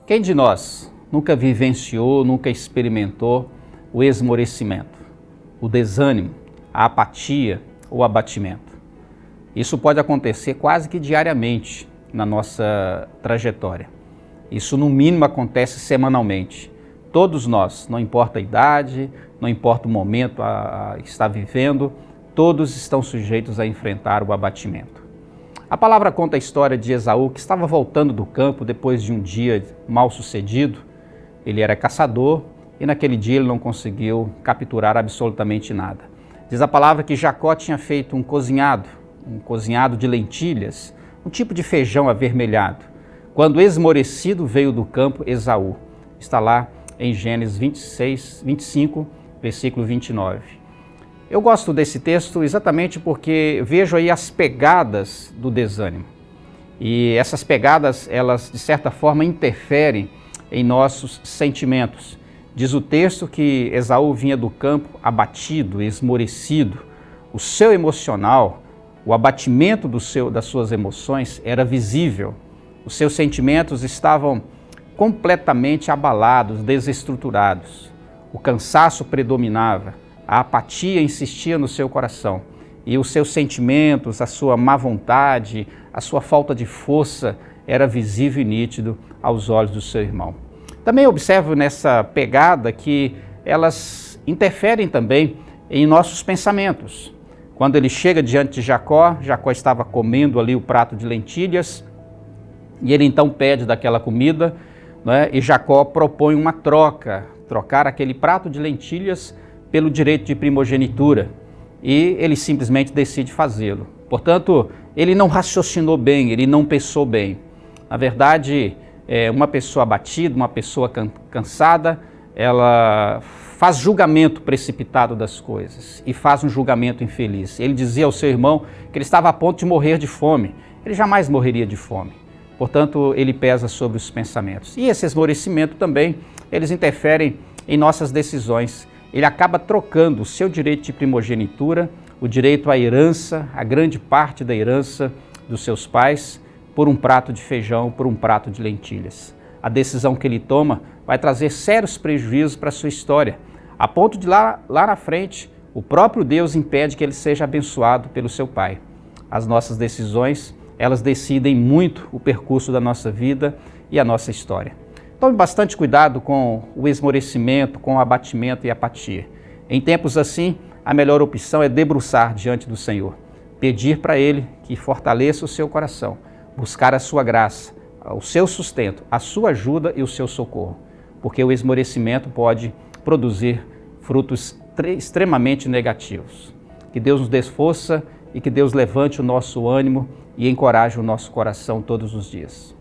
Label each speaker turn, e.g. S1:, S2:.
S1: Quem de nós nunca vivenciou, nunca experimentou o esmorecimento, o desânimo, a apatia ou abatimento? Isso pode acontecer quase que diariamente na nossa trajetória. Isso no mínimo acontece semanalmente. Todos nós, não importa a idade, não importa o momento a estar vivendo, todos estão sujeitos a enfrentar o abatimento. A palavra conta a história de Esaú, que estava voltando do campo depois de um dia mal sucedido. Ele era caçador e naquele dia ele não conseguiu capturar absolutamente nada. Diz a palavra que Jacó tinha feito um cozinhado de lentilhas, um tipo de feijão avermelhado. Quando esmorecido veio do campo Esaú. Está lá em Gênesis 25, versículo 29. Eu gosto desse texto exatamente porque vejo aí as pegadas do desânimo. E essas pegadas, elas de certa forma interferem em nossos sentimentos. Diz o texto que Esaú vinha do campo abatido, esmorecido. O seu emocional, o abatimento das suas emoções era visível. Os seus sentimentos estavam completamente abalados, desestruturados. O cansaço predominava. A apatia insistia no seu coração e os seus sentimentos, a sua má vontade, a sua falta de força era visível e nítido aos olhos do seu irmão. Também observo nessa pegada que elas interferem também em nossos pensamentos. Quando ele chega diante de Jacó, Jacó estava comendo ali o prato de lentilhas e ele então pede daquela comida, né, e Jacó propõe uma trocar aquele prato de lentilhas pelo direito de primogenitura, e ele simplesmente decide fazê-lo. Portanto, ele não raciocinou bem, ele não pensou bem. Na verdade, uma pessoa abatida, uma pessoa cansada, ela faz julgamento precipitado das coisas e faz um julgamento infeliz. Ele dizia ao seu irmão que ele estava a ponto de morrer de fome. Ele jamais morreria de fome. Portanto, ele pesa sobre os pensamentos. E esse esmorecimento também, eles interferem em nossas decisões. Ele acaba trocando o seu direito de primogenitura, o direito à herança, a grande parte da herança dos seus pais, por um prato de feijão, por um prato de lentilhas. A decisão que ele toma vai trazer sérios prejuízos para a sua história, a ponto de lá na frente, o próprio Deus impede que ele seja abençoado pelo seu pai. As nossas decisões, elas decidem muito o percurso da nossa vida e a nossa história. Tome bastante cuidado com o esmorecimento, com o abatimento e a apatia. Em tempos assim, a melhor opção é debruçar diante do Senhor, pedir para Ele que fortaleça o seu coração, buscar a sua graça, o seu sustento, a sua ajuda e o seu socorro, porque o esmorecimento pode produzir frutos extremamente negativos. Que Deus nos dê força e que Deus levante o nosso ânimo e encoraje o nosso coração todos os dias.